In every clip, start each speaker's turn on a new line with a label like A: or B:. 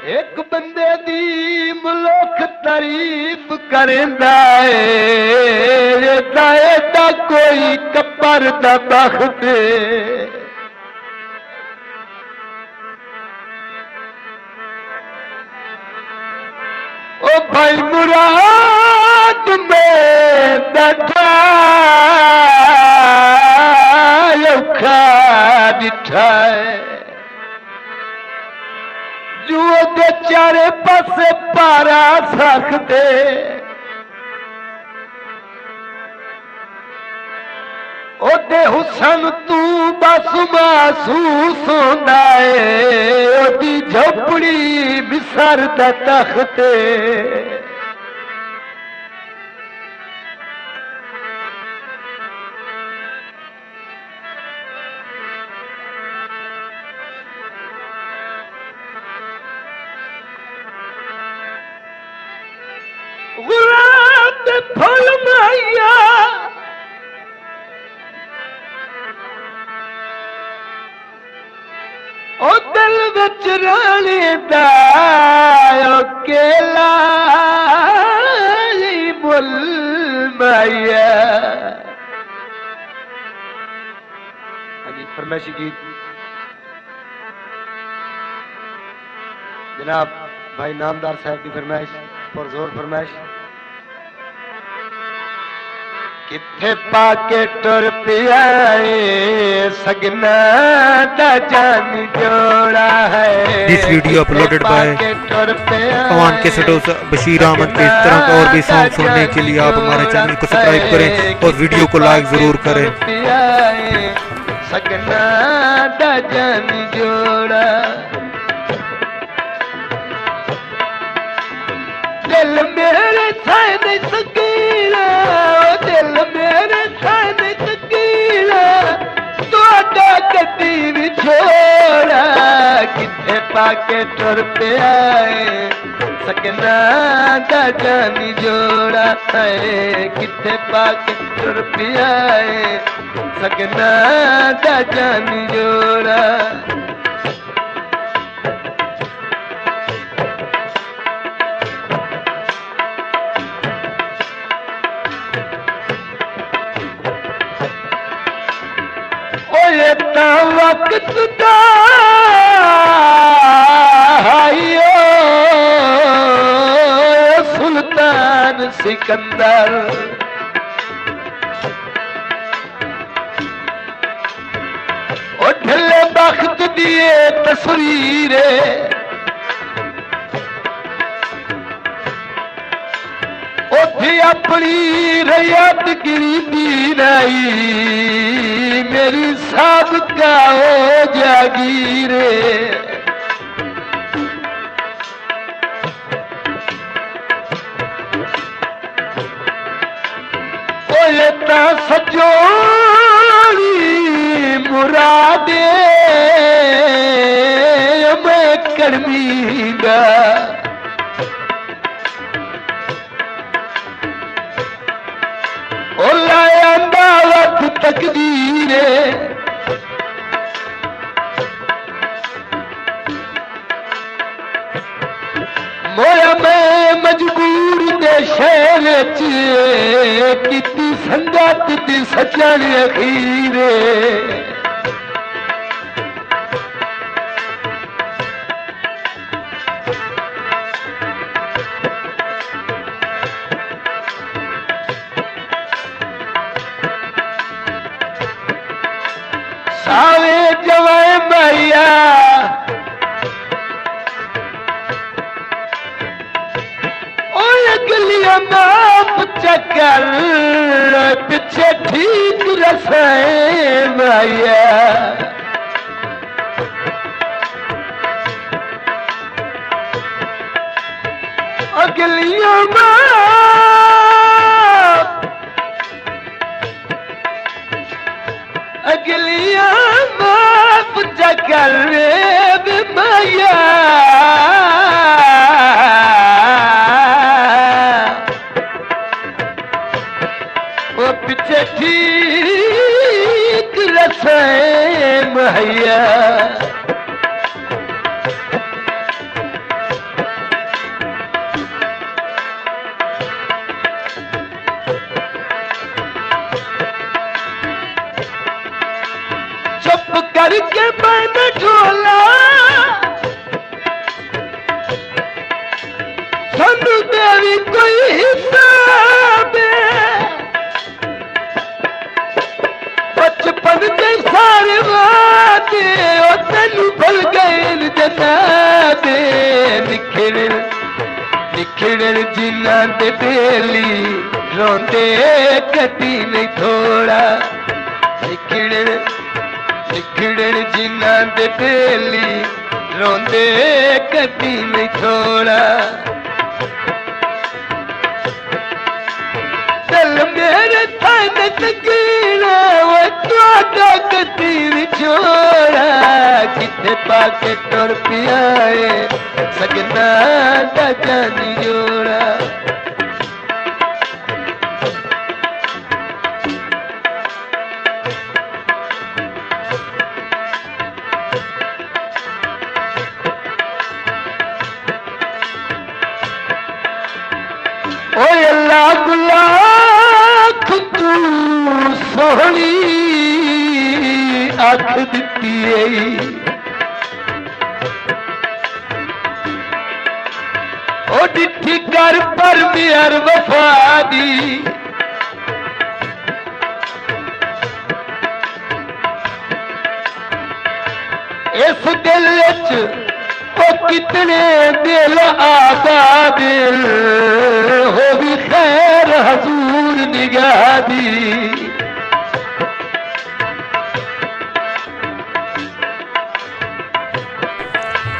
A: एक बंदे दी मनुख तारीफ करेंदा है एदा कोई कब्र दा बख्त ओ भाई मुराद में बैठा औखा दिठा है जो दे चारे पासे पारा सकते ओदे हुसन तू बस महसूस होंदा है ओदी झोपड़ी बिसर दा तख्ते गुलाब दे फूल माया ओ दिल विच राणी दा केला बुल माया। फरमाइशी गीत जनाब भाई नामदार साहब की फरमाइश पुरजोर फरमाइश। किथे पाके टुर पिया सगना दा जान जोड़ा है।
B: This video uploaded by Awan कैसेटोस बशीर अहमद। के इस तरह का और भी सॉन्ग सुनने के लिए आप हमारे चैनल को सब्सक्राइब करें और वीडियो को लाइक जरूर करें।
A: सगना दा जान जोड़ा दिल मेरे थान सकीला दिल मेरे थान सकीला तुहाडा कदी भी छोड़ा किथे पाके टुर पिया सगना दा जानी जोड़ा है किथे पाके टुर पिया सगना दा जानी जोड़ा। वक्त दा सुल्तान सिकंदर ओ ढले बख्त दिए तस्वीर उथे अपनी रयादगिरी दी नहीं मेरी साबका हो जागीर ओता सजोड़ी मुरादे मैं करमीगा तकदीर मोया मैं मजबूर दे शहर की संगत दी सजन अखीर सावे जवाए मैया गलिया माप चक्कर पीछे ठीक रसाए मैया गलिया अगलिया माफ जकर मैया वो पीछे ठीक रसे मैया करके मैंने ढोला सानू देवी कोई हिसाब बचपन के सारे वादे ओ तेनू भुल गए जना दे निखड़न जिन्ना दे बेली रोंदे कदी नहीं थोड़ा निखड़न जिन्ना दे बेली रोंदे कदी नहीं थोड़ा दिल मेरे थान तकीना वो तुहाडा कदी नहीं छोड़ा किथे पाके टुर पिया सगना दा जानी जोड़ा ओ अल्लाह गुलाख तू सोहनी आख दिती ओ डिठी कर पर मेहर वफा दी इस दिल ओ कितने दिल आबाद हो भी खैर हजूर निगाह दी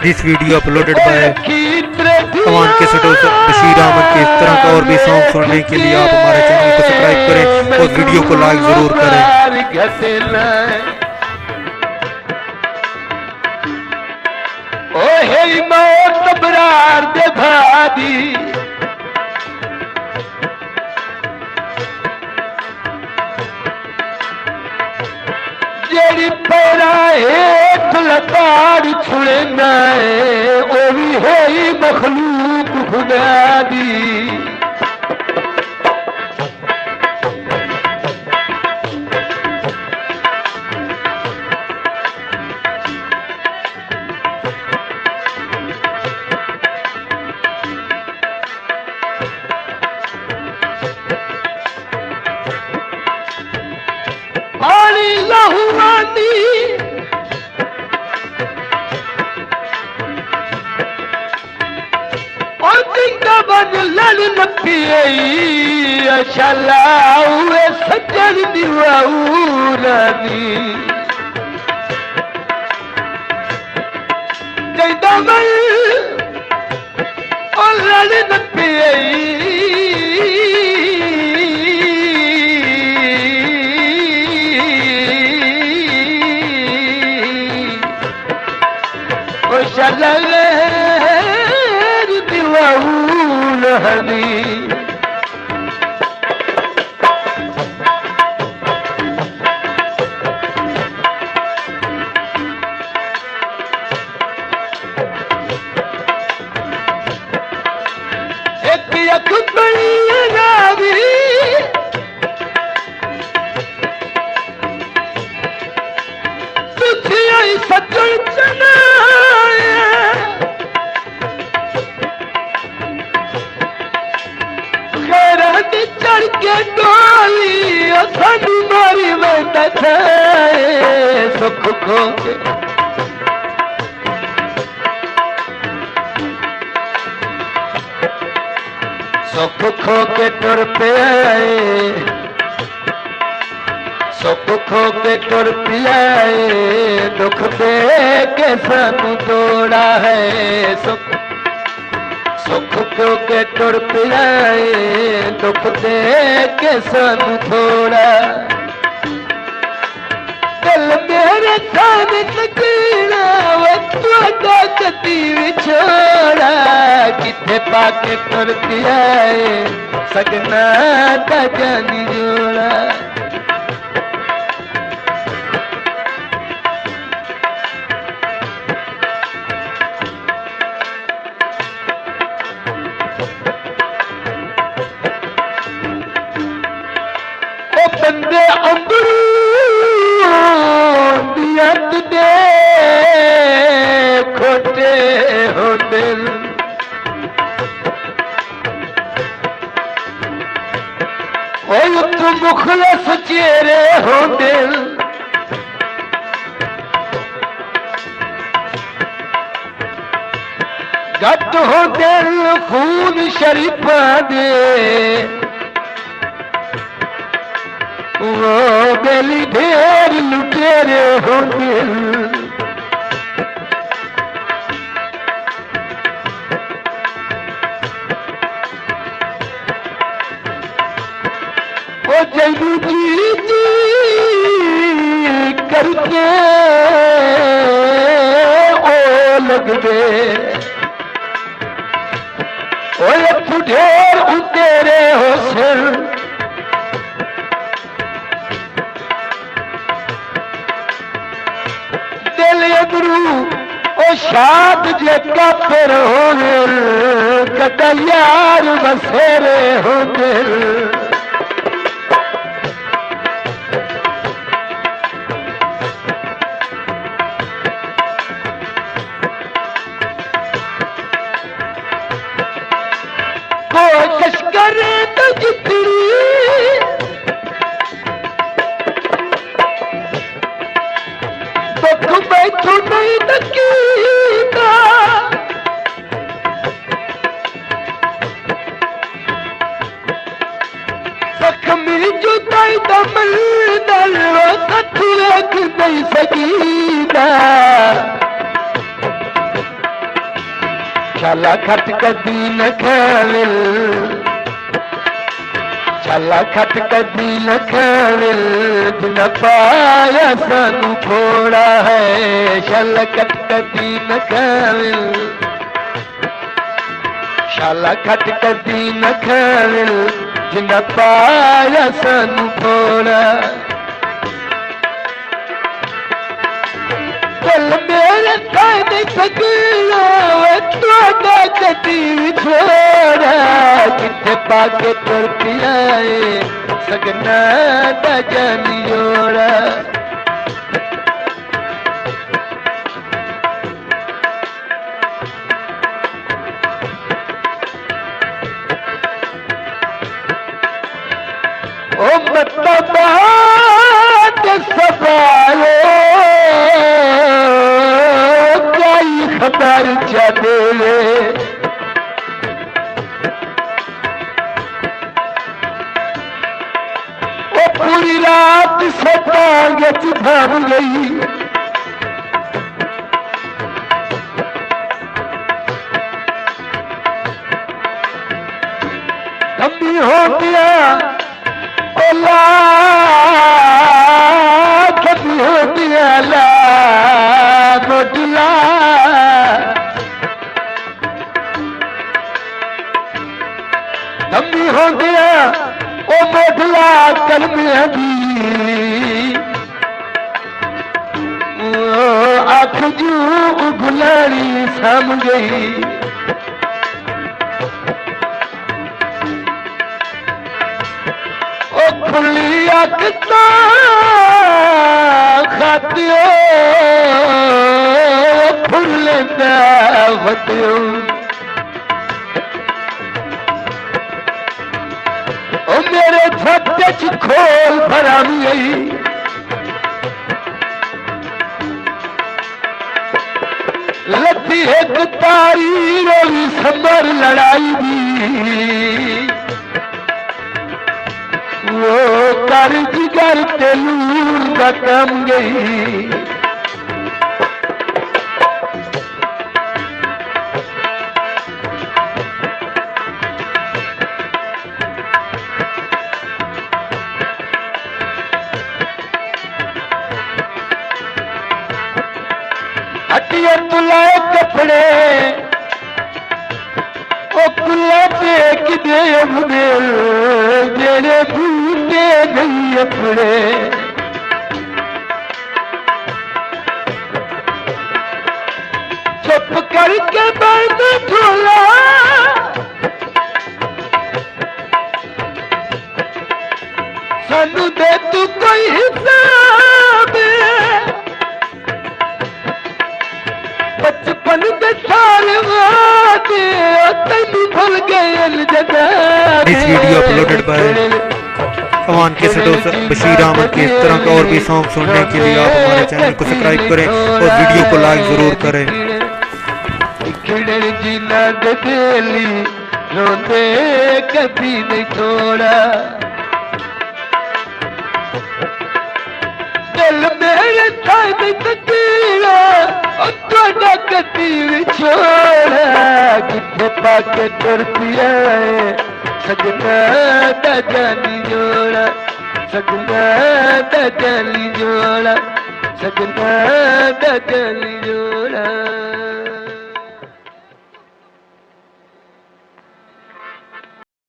B: दिस वीडियो अपलोडेड बाय पवन कैसेटों बशीर अहमद के इस तरह का और भी सॉन्ग सुनने के लिए आप हमारे चैनल को सब्सक्राइब करें और वीडियो को लाइक जरूर करें।
A: ओ हे मौत बरार दे भादी जेड़ी पैरा हेठ लताड़ छुड़ना है ओ भी होई मखलूक खुदा दी पानी लहुआनी और जिंदा बन लड़ नपी अशाला हुए सज्जन दीवानी जिंदा बन और लड़ नपी सज्जन चना चढ़ के डोली सानू मारी बैठा सुख खो के सुख खो के टुर पे सुख खो के टुर पियाए दुख दे के सानू तोड़ा है सुख खो के टुर पियाए दुख दे के सानू थोड़ा दिल मेरे थान तकीना वो तुहाडा कदी विछोड़ा किथे पाके टुर पियाए सगना दा जानी जोड़ा बंदे अंबरू दिया तुझे घट हो दिल खून शरीफा दे वो बेली ढेर लुटेरे हो दिल वो जैनू जी करके ओ लग दे ओ ढेर उतेरे हो सिर दिल अगरू ओ शाद जे काफिर हो कदा यार बसेरे हो दिल कोशिश करे तो जितनी दुख बैठू नहीं तकीदा जख्मी जुदाई दमल दल सथ रख नहीं सकीदा छाला खट कदी न खेल छाला खट कदी न खेल बिन पाया सानू थोड़ा है छाला खट कदी न खेल छाला खट कदी न खेल बिन पाया सानू थोड़ा दिल मेरे खाने सकला तोड़ा कदी छोड़ा किथे पाके तुर पियाए सगना दा जानियोड़ा ओ मतबाद सफालो खबर चले वो पूरी रात सतांगे भर गई कमी हो गया ओला कमी हो गया ला मोटला कमी हो गया ओ मोटला कलमिया दी आँख जू गुलारी सम गई ओ खुली अख खातियो फुल वधियो मेरे छत्ते च खोल भरामी आई लती एक तारी रोली समर लड़ाई दी वो कर जिगर तेलूर का कम गई हटिया तुलाए कपड़े ओ कुल्ला देख दे अपने जेड़े भूते नहीं अपने चुप करके बैठ झोला सानू दे तू कोई हिसाब बचपन के सारे वादे तैनू भूल गए
B: दिस वीडियो अपलोडेड बाय अमान के सदोस बशीर अहमद के इस तरह का और भी सॉन्ग सुनने के लिए आप हमारे चैनल को सब्सक्राइब करें और वीडियो को लाइक जरूर करें।
A: दे बेली रोंदे कभी नहीं छोड़ा दिल मेरे थाई नहीं तकीरा थोड़ा कभी भी छोड़ा किथे पाके तुर पिया सजना दा जानी जोड़ा सजना दा जानी जोड़ा सजना दा जानी जोड़ा